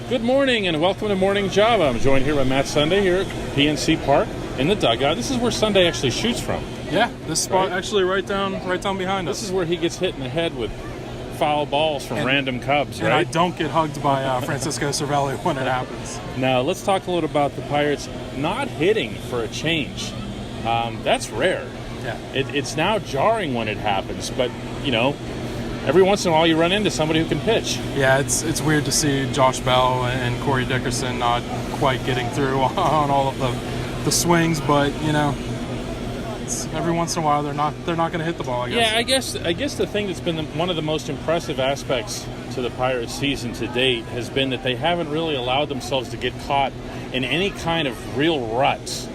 Good morning and welcome to Morning Java. I'm joined here by Matt Sunday here at PNC Park in the dugout. This is where Sunday actually shoots from. Yeah, this spot actually right down behind us. This is where he gets hit in the head with foul balls from random Cubs, right? And I don't get hugged by Francisco Cervelli when it happens. Now, let's talk a little about the Pirates not hitting for a change. That's rare. Yeah. It's now jarring when it happens, but, you know, every once in a while you run into somebody who can pitch. Yeah, it's weird to see Josh Bell and Corey Dickerson not quite getting through on all of the swings, but, you know, every once in a while they're not going to hit the ball, I guess. Yeah, I guess the thing that's been one of the most impressive aspects to the Pirates season to date has been that they haven't really allowed themselves to get caught in any kind of real ruts.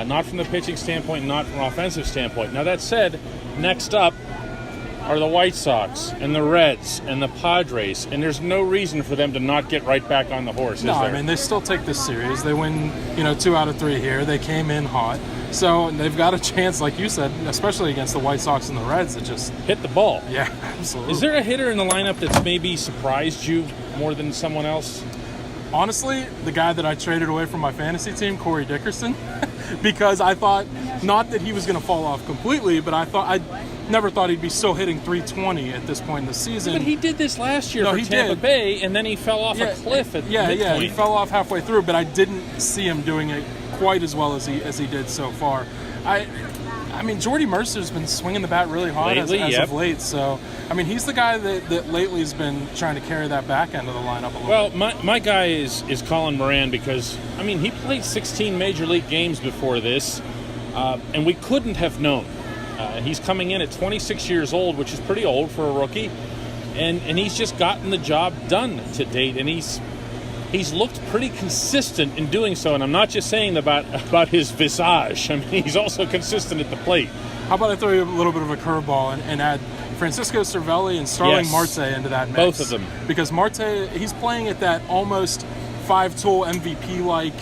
Not from the pitching standpoint, not from an offensive standpoint. Now, that said, next up are the White Sox and the Reds and the Padres, and there's no reason for them to not get right back on the horse, No, is there? I mean, they still take this series. They win, 2 out of 3 here. They came in hot. So they've got a chance, like you said, especially against the White Sox and the Reds, to just hit the ball. Yeah, absolutely. Is there a hitter in the lineup that's maybe surprised you more than someone else? Honestly, the guy that I traded away from my fantasy team, Corey Dickerson, because I thought, not that he was going to fall off completely, but I never thought he'd be still hitting 320 at this point in the season. But he did this last year for Tampa Bay, and then he fell off a cliff at midpoint. Yeah, he fell off halfway through, but I didn't see him doing it quite as well as he did so far. I mean, Jordy Mercer's been swinging the bat really hard as of late, so, I mean, he's the guy that lately has been trying to carry that back end of the lineup a little bit. Well, my guy is Colin Moran because, I mean, he played 16 Major League games before this, and we couldn't have known. He's coming in at 26 years old, which is pretty old for a rookie, and he's just gotten the job done to date, and he's looked pretty consistent in doing so, and I'm not just saying about his visage. I mean, he's also consistent at the plate. How about I throw you a little bit of a curveball and add Francisco Cervelli and Starling Marte into that mix? Both of them. Because Marte, he's playing at that almost 5-tool MVP-like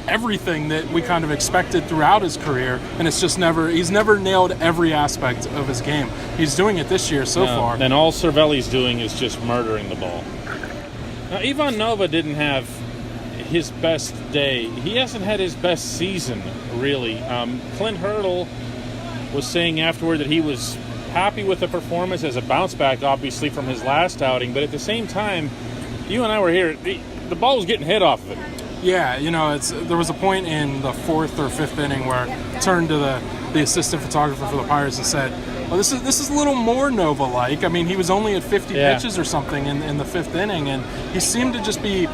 everything that we kind of expected throughout his career, and it's just he's never nailed every aspect of his game. He's doing it this year so far. And all Cervelli's doing is just murdering the ball. Now, Ivan Nova didn't have his best day. He hasn't had his best season, really. Clint Hurdle was saying afterward that he was happy with the performance as a bounce back, obviously, from his last outing. But at the same time, you and I were here. The ball was getting hit off of it. Yeah, there was a point in the 4th or 5th inning where I turned to the assistant photographer for the Pirates and said, well, this is a little more Nova-like. I mean, he was only at 50 pitches or something in the 5th inning, and he seemed to just be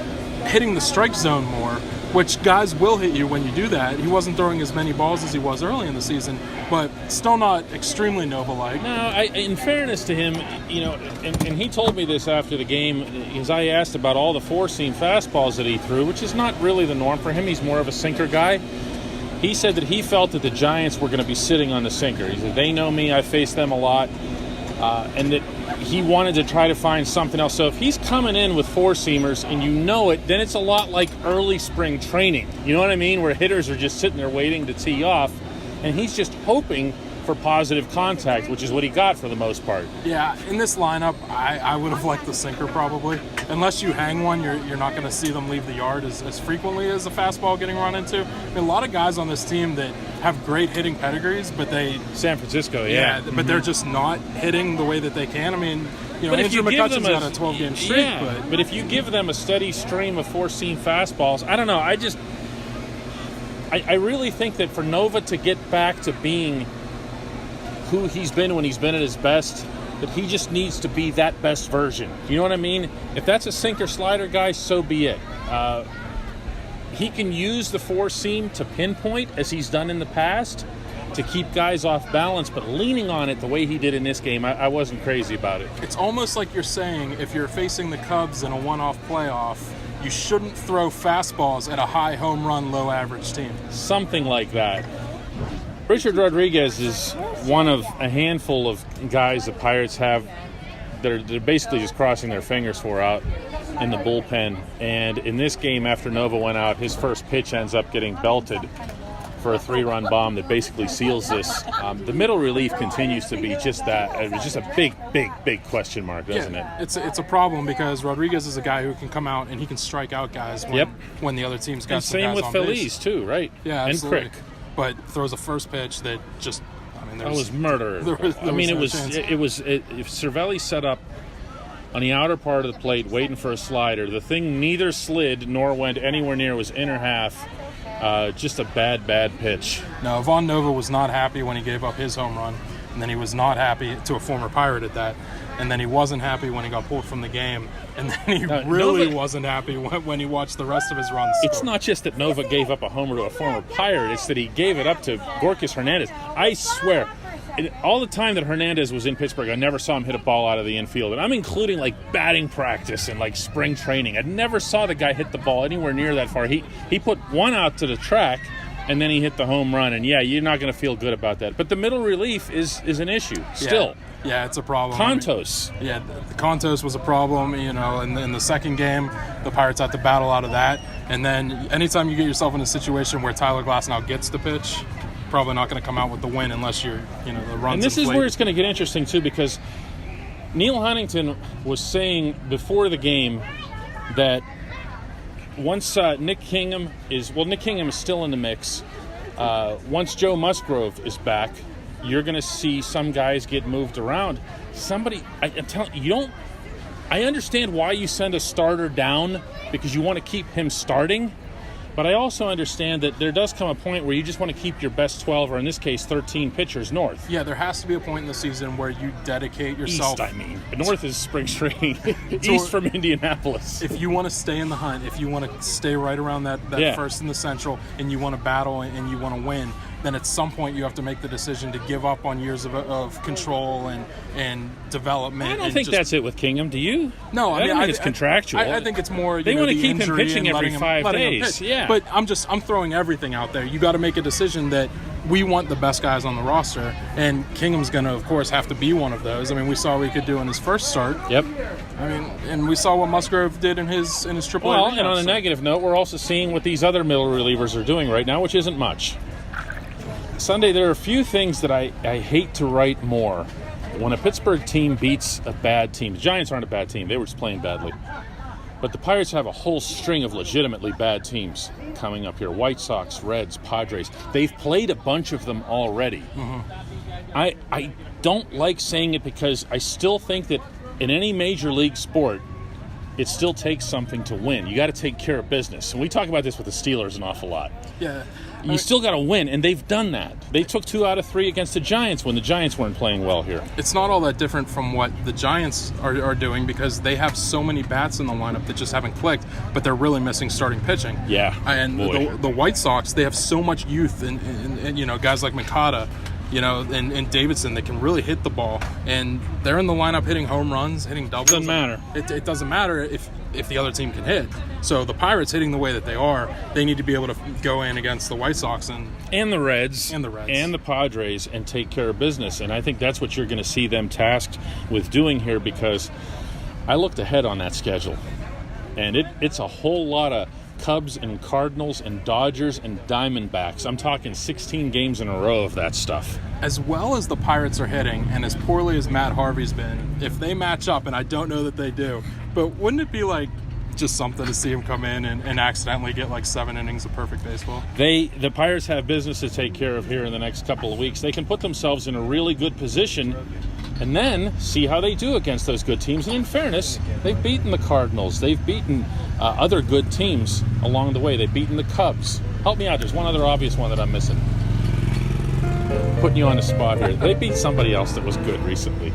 hitting the strike zone more, which guys will hit you when you do that. He wasn't throwing as many balls as he was early in the season, but still not extremely Nova-like. No, in fairness to him, and he told me this after the game, because I asked about all the four-seam fastballs that he threw, which is not really the norm for him. He's more of a sinker guy. He said that he felt that the Giants were going to be sitting on the sinker. He said, they know me, I face them a lot, and that he wanted to try to find something else. So if he's coming in with four-seamers and you know it, then it's a lot like early spring training. You know what I mean? Where hitters are just sitting there waiting to tee off, and he's just hoping for positive contact, which is what he got for the most part. Yeah, in this lineup, I would have liked the sinker probably. Unless you hang one, you're not going to see them leave the yard as frequently as a fastball getting run into. I mean, a lot of guys on this team that have great hitting pedigrees, but San Francisco, but they're just not hitting the way that they can. I mean, Andrew McCutcheon's got a 12-game streak. But if you give them a steady stream of four-seam fastballs, I don't know. I really think that for Nova to get back to being who he's been when he's been at his best, that he just needs to be that best version. You know what I mean? If that's a sinker slider guy, so be it. He can use the four-seam to pinpoint, as he's done in the past, to keep guys off balance, but leaning on it the way he did in this game, I wasn't crazy about it. It's almost like you're saying if you're facing the Cubs in a one-off playoff, you shouldn't throw fastballs at a high home run, low average team. Something like that. Richard Rodriguez is one of a handful of guys the Pirates have that are basically just crossing their fingers for out in the bullpen. And in this game, after Nova went out, his first pitch ends up getting belted. for a 3-run bomb that basically seals this. The middle relief continues to be just that. It was just a big question mark, doesn't it? It's a problem because Rodriguez is a guy who can come out and he can strike out guys when the other team's got and some same guys with on Feliz base. too, right? Yeah, and absolutely. Crick. But throws a first pitch that just, That was murder. There was If Cervelli set up on the outer part of the plate waiting for a slider, the thing neither slid nor went anywhere near was inner half. Just a bad pitch. No, Von Nova was not happy when he gave up his home run, and then he was not happy to a former Pirate at that, and then he wasn't happy when he got pulled from the game, and then he really wasn't happy when he watched the rest of his runs. It's not just that Nova gave up a homer to a former Pirate, it's that he gave it up to Gorkis Hernandez. I swear, all the time that Hernandez was in Pittsburgh, I never saw him hit a ball out of the infield. And I'm including like batting practice and like spring training. I never saw the guy hit the ball anywhere near that far. He put one out to the track, and then he hit the home run. And yeah, you're not going to feel good about that. But the middle relief is an issue still. Yeah, it's a problem. Contos. The Contos was a problem. In the second game, the Pirates had to battle out of that. And then anytime you get yourself in a situation where Tyler Glasnow gets the pitch, probably not going to come out with the win unless you're, the runs. And this is where it's going to get interesting too, because Neil Huntington was saying before the game that once Nick Kingham is still in the mix. Once Joe Musgrove is back, you're going to see some guys get moved around. I'm telling you, I understand why you send a starter down because you want to keep him starting. But I also understand that there does come a point where you just want to keep your best 12, or in this case, 13 pitchers north. Yeah, there has to be a point in the season where you dedicate yourself. East, I mean. North is spring training. East from Indianapolis. If you want to stay in the hunt, if you want to stay right around that first in the Central, and you want to battle and you want to win, then at some point you have to make the decision to give up on years of control and development. I don't think that's it with Kingham. Do you? No, I think it's contractual. I think it's more. They want to the keep him pitching every 5 days. Yeah, but I'm throwing everything out there. You got to make a decision that we want the best guys on the roster, and Kingham's going to, of course, have to be one of those. I mean, we saw what he could do in his first start. Yep. I mean, and we saw what Musgrove did in his AAA. Well, and on a negative note, we're also seeing what these other middle relievers are doing right now, which isn't much. Sunday, there are a few things that I hate to write more. When a Pittsburgh team beats a bad team, the Giants aren't a bad team, they were just playing badly. But the Pirates have a whole string of legitimately bad teams coming up here. White Sox, Reds, Padres. They've played a bunch of them already. Mm-hmm. I don't like saying it because I still think that in any major league sport, it still takes something to win. You got to take care of business. And we talk about this with the Steelers an awful lot. Yeah. You still got to win, and they've done that. They took 2 out of 3 against the Giants when the Giants weren't playing well here. It's not all that different from what the Giants are doing because they have so many bats in the lineup that just haven't clicked, but they're really missing starting pitching. Yeah. And the White Sox, they have so much youth and guys like Mikata, and Davidson that can really hit the ball. And they're in the lineup hitting home runs, hitting doubles. Doesn't matter. It doesn't matter if the other team can hit. So the Pirates hitting the way that they are, they need to be able to go in against the White Sox and the Reds and the Padres and take care of business. And I think that's what you're going to see them tasked with doing here, because I looked ahead on that schedule, and it's a whole lot of Cubs and Cardinals and Dodgers and Diamondbacks. I'm talking 16 games in a row of that stuff. As well as the Pirates are hitting, and as poorly as Matt Harvey's been, if they match up, and I don't know that they do, but wouldn't it be like just something to see him come in and accidentally get like 7 innings of perfect baseball? The Pirates have business to take care of here in the next couple of weeks. They can put themselves in a really good position and then see how they do against those good teams. And in fairness, they've beaten the Cardinals. They've beaten other good teams along the way. They've beaten the Cubs. Help me out. There's one other obvious one that I'm missing. Putting you on the spot here. They beat somebody else that was good recently.